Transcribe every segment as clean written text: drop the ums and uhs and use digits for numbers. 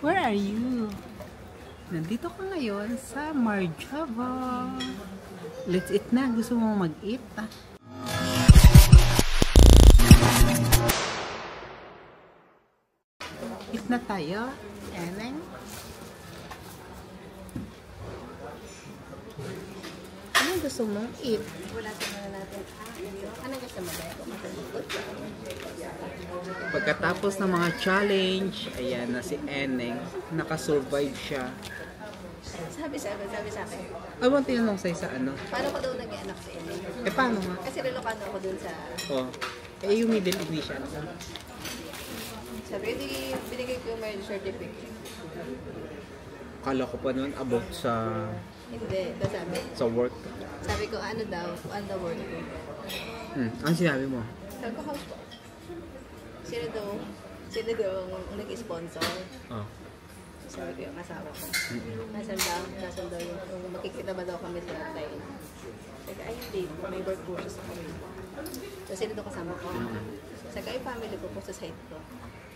Where are you? Nandito ka ngayon sa Marjava. Let's eat na. Gusto mo mag-eat? Eat na tayo. Eneng. Anong gusto mong eat? Wala na natin. Ano gusto mo ba? Pagkatapos ng mga challenge, ayan na si Eneng. Nakasurvive siya. Sabi sa akin. Ano bang tinanong sa'yo sa ano? Paano ko daw nag-anak sa inyo? Eh paano nga? Kasi relocano ako dun sa... Oh. Eh yung middle initial. Sabi, hindi binigay ko yung marriage certificate. Kala ko pa noon about sa... Hindi. Tapos sa work. sabi ko, ano daw, on the work ko. Ano sinabi mo? Sabi ko, house po. Sino daw ang nag-sponsor? Oh. Sabi ko yung asawa ko. Nasaan daw yung makikita ba daw kami sa time. Sabi ko, ay hindi, may work po siya sa kami. So sino daw kasama ko? Sabi ko, ay family ko po sa site ko.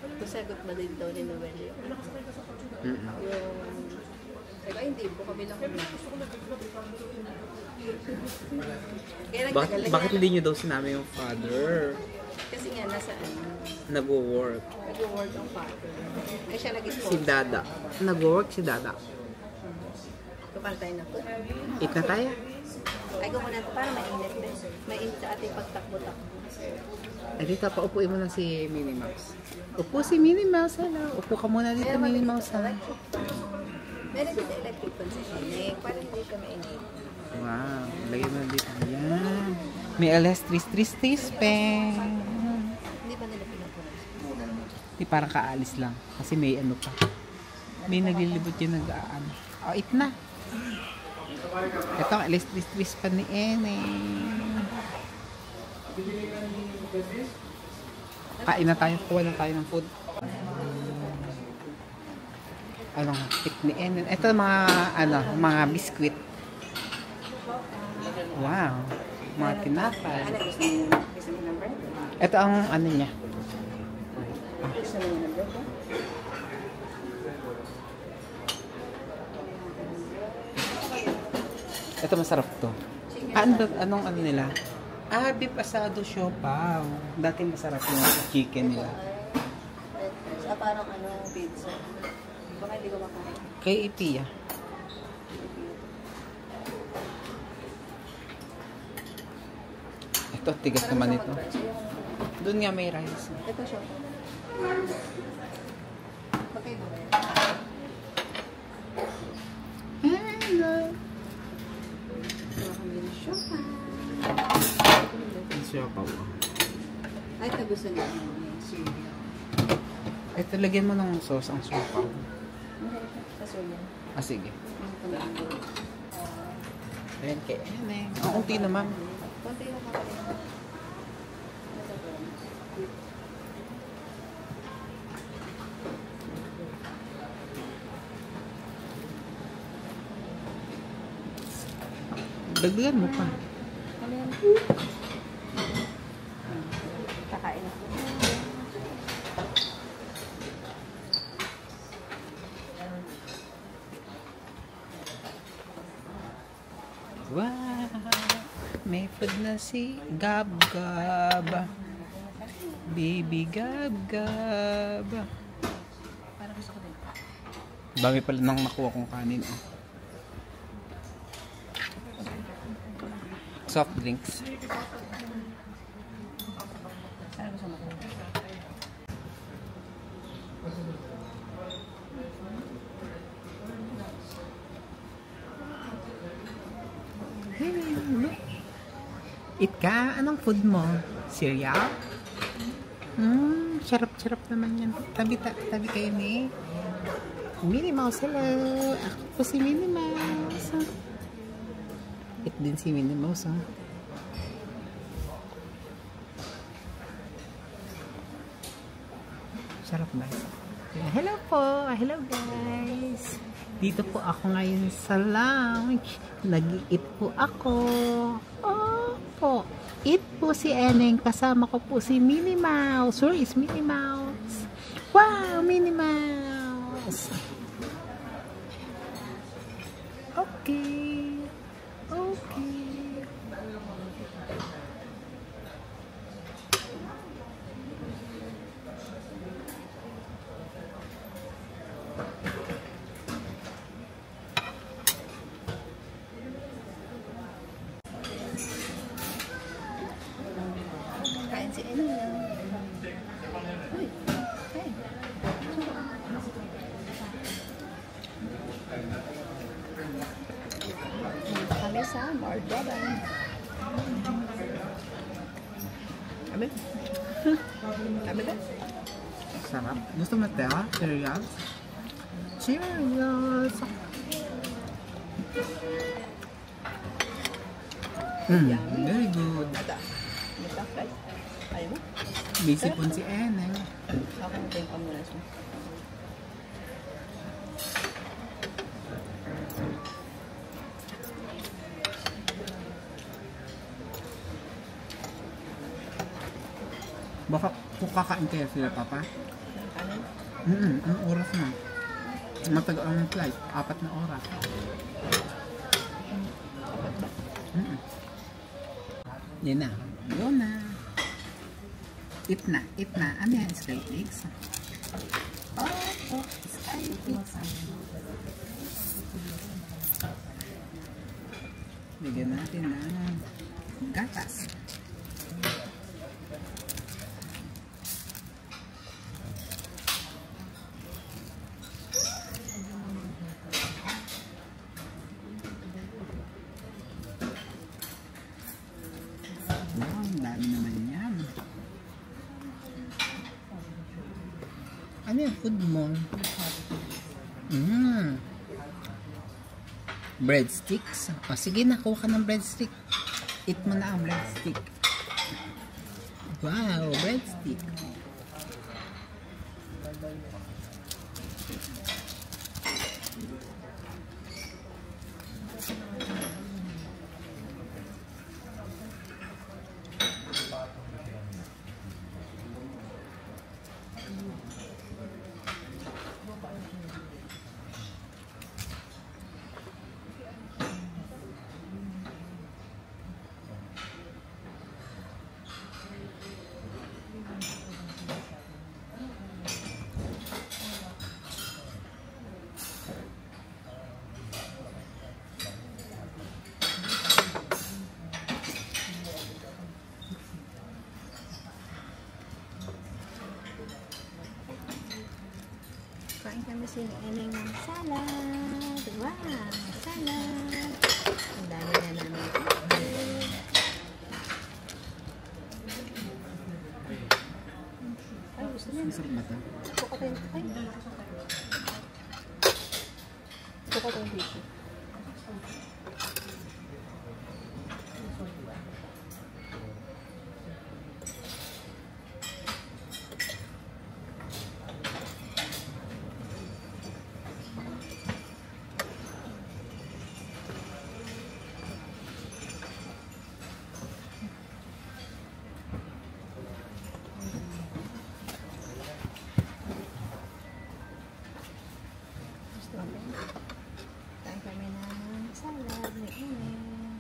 Kung sagot ba din daw ni Noel yung sabi ko, ay hindi po kami lang kami. Bakit hindi nyo daw sinabi yung father? Kasi nga nasa Nag-work. nag-work ang father. Ay siya nag-sponsor. Si Dada. Nag-work si Dada. Kapantay na po. Eat na tayo? Ay muna para mainit din. Mainit sa ating pagtakbo-takbo. Ay dito, paupuin mo na si Minnie Mouse. Upo si Minnie Mouse. Hello. Upo ka muna dito, Minnie Mouse. Ha? Meron dito electric fan sa sinig. Para hindi ka mainit. Wow. Lagay mo na dito. Yan. May LS333 pen. Hindi ba nila pinapunas? Di parang kaalis lang. Kasi may ano pa. May naglilibot yung nag-aano. Oh, eat na. Ito ang LS333 pen ni Ene. Kain na tayo. Kuha na tayo ng food. Anong eat ni Ene. Ito mga biskuit. Wow. Mga tinapay. Ito ang ano niya. Ito masarap to. Anong ano nila? Beef asado siopaw. Dati masarap yung chicken nila. Parang pizza. Baka hindi ko makain. Kay Ipia. Ito, tigas naman ito. Doon nga may rice. Ito siya. Magkaiba ba yan? Hello. Siopaw. Ay, ito gusto niya. Ito, lagyan mo ng sauce ang siopaw. Kasuyan. Sige. Ayan kay Ene. Ang unti naman. Konti na kakain. Dagdagan mo pa. Ano yan? Kakain ako. Wow! May food na si Gab Gab. Baby Gab Gab. Parang gusto ko din. Bagay pala nang nakuha kong kanin. Oh. Soft drinks. Parang gusto mo. Eat ka? Anong food mo? Cereal? Sarap-sarap naman yan. Tabi kayo ni Minnie Mouse. Hello! Ako po si Minnie Mouse. Eat din si Minnie Mouse. Sarap ba? Hello po! Hello guys! Dito po ako ngayon sa lounge. Nag-eat po ako. Po. Eat po si Eneng. Kasama ko po si Minnie Mouse. Where is Minnie Mouse? Wow, Minnie Mouse. Hard bye-bye. Amin? Amin ba? Sarap. Gusto mo ito? Cereals? Cheerios! Very good. Ata. Ito, guys. Ayaw mo? Busy po si Eneng. Ako na ito yung pamunas mo. Baka kung kakain kayo sila, Papa? Kanan? Ang oras na. Matagal ang flight. 4 na oras. Yan na. Go na. Eat na. Eat na. Ano yan? Sky flakes? Oh, sky flakes. Bigyan natin ng gatas. Ang dami naman yan. Ano yung food mo? Breadsticks. O sige, nakuha ka ng breadstick. Eat mo na ang breadstick. Wow, breadstick. Kain kami si Eneng ng salad. Wow, salad. Ang dami na namin. Ay, gusto niya. Masarap ba ito? Pukatan. Ay. Pukatan dito. Kain kami ng salad ni Eneng.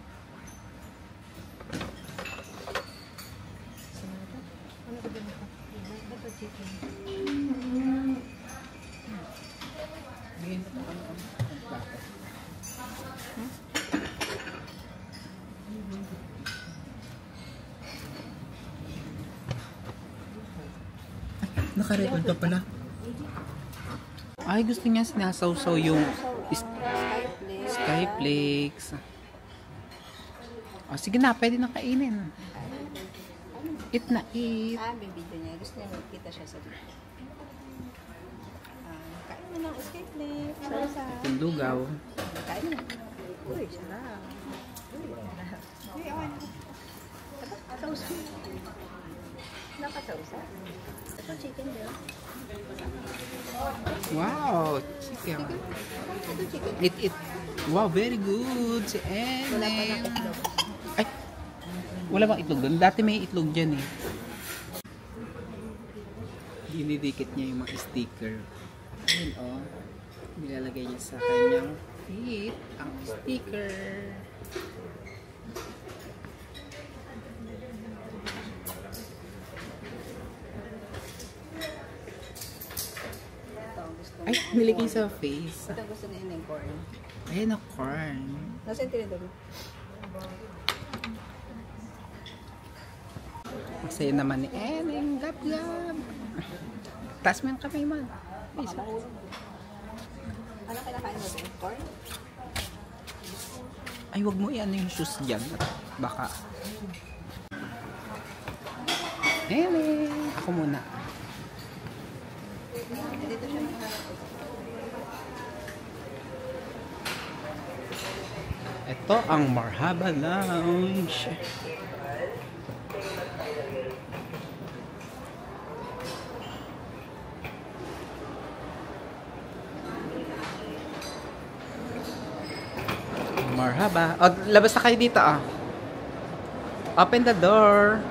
Ano ba din ito? Ito chicken. Bigyan mo ito ang plato. Naka-record ka pala. Ay, gusto niya sinasawsaw yung Skyflakes. O, sige na, pwede na kainin. Eat na, eat. May video niya. Gusto niya magkita siya sa dito. Kain mo ng Skyflakes. Sarap. Yung lugaw. Kain mo. Uy, sarap. Uy, sarap. Uy, awan. Nakasawsa. Nakasawsa. Ito chicken din. Wow, chicken. Ito chicken. Eat. Wow, very good. Si Wala pa na Eneng. itlog. Ay, wala bang itlog doon? Dati may itlog dyan eh. Dinidikit niya yung mga sticker. Ayun oh. Nilalagay niya sa kanyang feet ang sticker. Ay, nilagay sa face. Ito gusto niya ng corn. Ayun ang corn. Nasaan tinidor mo? Masaya naman ni Eneng. Gab-gab. Taas mo yung kamay mo. Baka mahulog. Ano kinakain mo? Corn? Ay, wag mo i-ano yung shoes dyan. Baka. Ako muna. Dito siya. Ito ang Marhaba Lounge. Marhaba. O, labas na kayo dito ah. Open the door.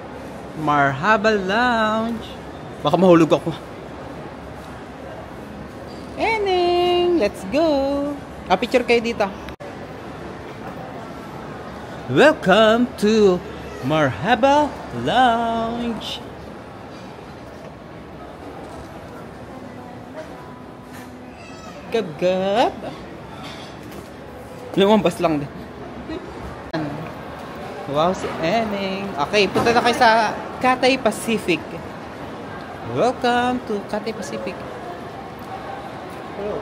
Marhaba Lounge. Baka mahulog ako. Eneng, let's go. Picture kayo dito. Welcome to Marhaba Lounge. Gab-gab. Lumabas lang din. Wow, si Eneng. Okay, punta na kayo sa Cathay Pacific. Welcome to Cathay Pacific. Hello.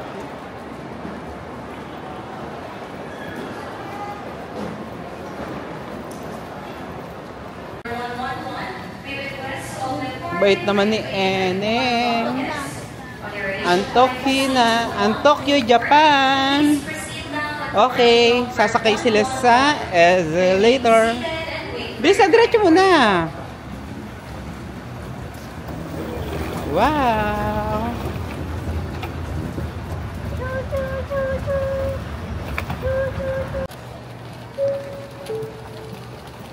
Bait naman ni Eneng. Ang Tokyo, Japan. Okay, sasakay sila sa escalator. Bilis na, diretso muna. Wow.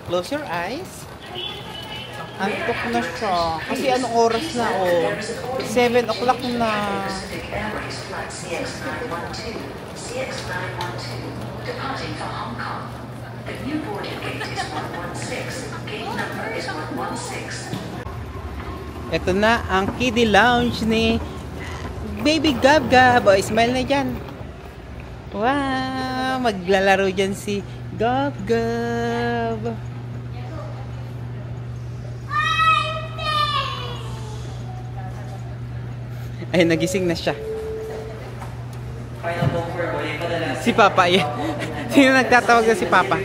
Close your eyes. Antok na siya. Kasi anong oras na, oh? 7 o'clock na. CX912, departing for Hong Kong. The new boarding gate is 116. Gate number is 116. Ito na ang kiddie lounge ni Baby Gab Gab. O, smile na dyan. Wow! Maglalaro dyan si Gab Gab. Ay, nagising na siya. Si Papa, yan. Sino nagtatawag na si Papa?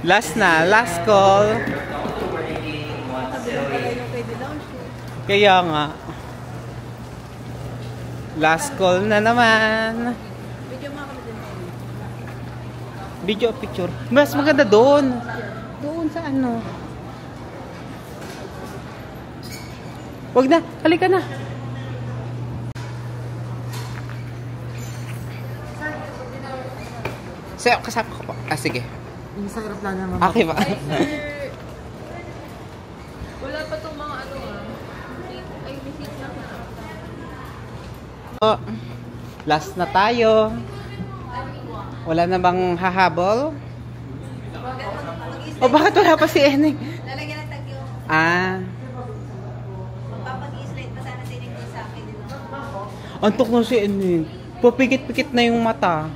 Last na, last call. Kaya nga. Last call na naman. Video mo kami din. Video picture. Mas maganda doon. Doon sa ano. Wag na, halika na. Sa'yo, kasama ko po. Sige. Yung sa aeroplano naman. Okay ba? Wala pa itong mga ano ay, visit lang na. Oh, last na tayo. Wala na bang hahabol? O bakit wala pa si Eneng? Lalagyan ng tagyo. Ah. Magpapag-i-slide pa sana sinig ko sa akin. Antok na si Eneng. Papikit-pikit na yung mata.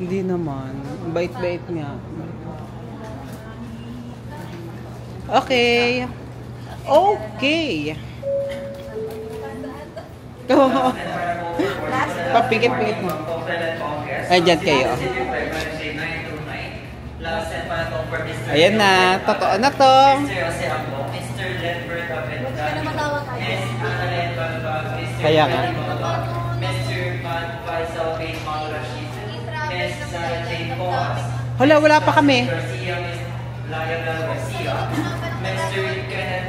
Hindi naman. Bait-bait nga. Okay. Okay. Papikit-pikit mo. Ay, dyan kayo. Ayan na. Totoo na to. Kaya nga. Hala, wala pa kami.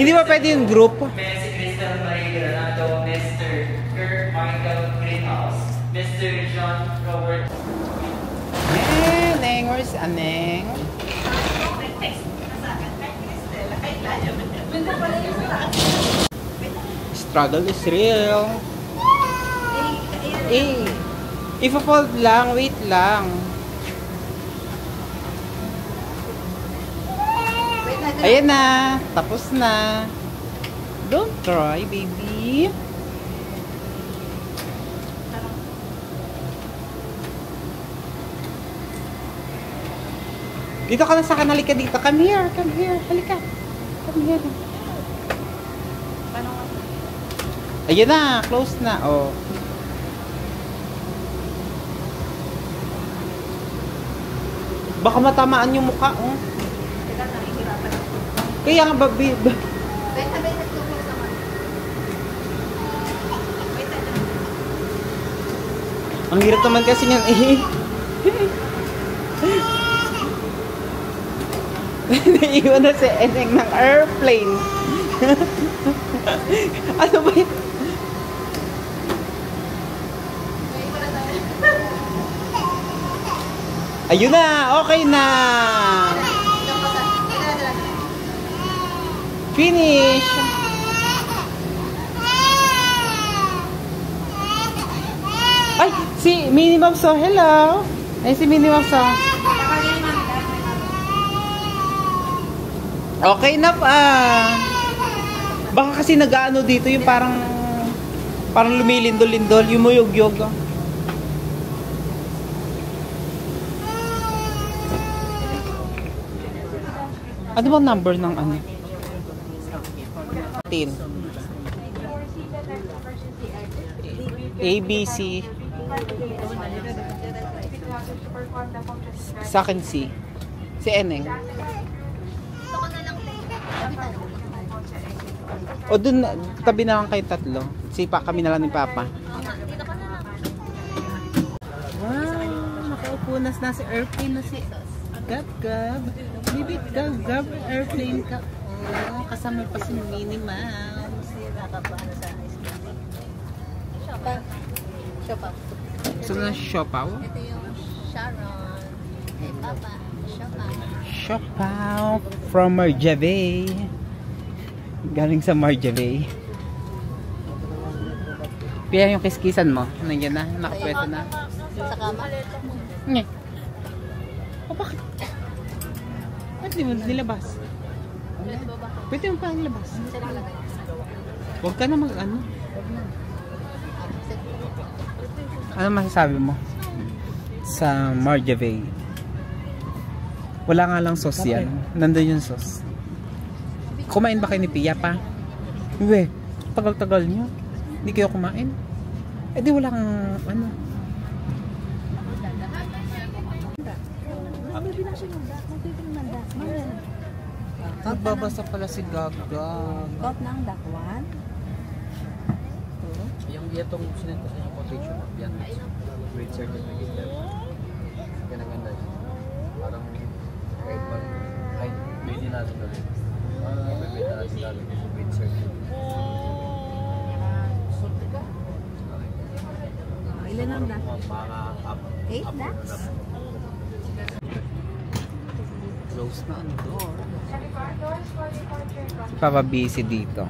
Hindi ba pwede yung group? Neng, where's Aneng? Struggle is real. Eh, if-fold lang, wait lang. Ayan na, tapos na. Don't cry, baby. Dito ka na sa akin, halika dito. Come here, halika. Come here. Ayan na, close na. Oh. Baka matamaan yung mukha, oh. Teka, nakikirapan ako. Kaya nga, Wait, nag-focus naman. Wait, ang hirap naman kasi niyan, eh. Naiwan na si Eneng ng airplane. Ano ba yun? Ayun na! Okay na! Finish! Ay! Si Minnie Mouse, oh, hello! Ay, si Minnie Mouse, oh. Okay na pa! Baka kasi nag-ano dito yung parang lumilindol-lindol, yung muyog-yog, oh. Ano bang number ng ano? 10. ABC. Sa akin C. Si Eneng. O dun, tabi na lang kayo tatlo. Sipa kami na lang ni Papa. Wow, nakaupo na si airplane na si Gab-Gab. Bibi, Gab-Gab, airplane ka. Oh, kasama pa si Minnie Mouse. Nakapaano sa ice cream. Siopaw. So na siopaw? Ito yung Sharon. Eh, Papa. Siopaw. Siopaw from Marjavey. Galing sa Marjavey. Pia yung kiskisan mo. Nandiyan na, nakapwesto na. Sa kama. Nye. O bakit? Ba't di mo nilabas? Pwede mo pa nilabas. Huwag ka na mag-ano. Ano masasabi mo sa Marjavey? Wala nga lang sauce yan. Nandun yung sauce. Kumain ba kayo ni Pia pa? Uwe, tagal-tagal nyo. Hindi kayo kumain. Eh di wala kang ano. Nagbabasa pala si Gaga. Got ng dakwan. Yung itong sinento sa yung quotation of yan. Grade certificate. Ganaganda yun. Parang kahit may din natin gawin. May din natin gawin kasi grade certificate. Ilan ang dak? Mga 8 daks? Close na ang door. Papa busy dito.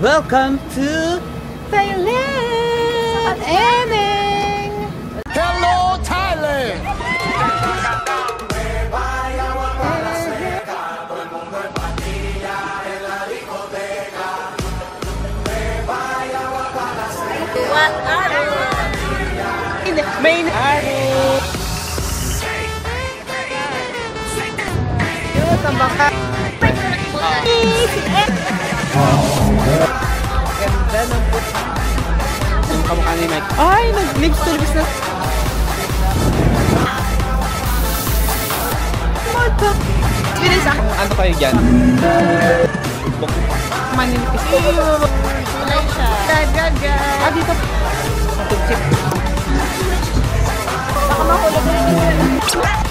Welcome to Thailand! Eneng! Hello, Thailand! What are you? Main Ari! Yun, tambaka! Ganda ng puto. Ang kamukha ni Mike. Ay, nag-lips to lips na. Bilis ako. Ano kayo dyan? Maninipis. Kulay siya. Gaga. Ah, dito. Matugchip. Baka mahulog na yun.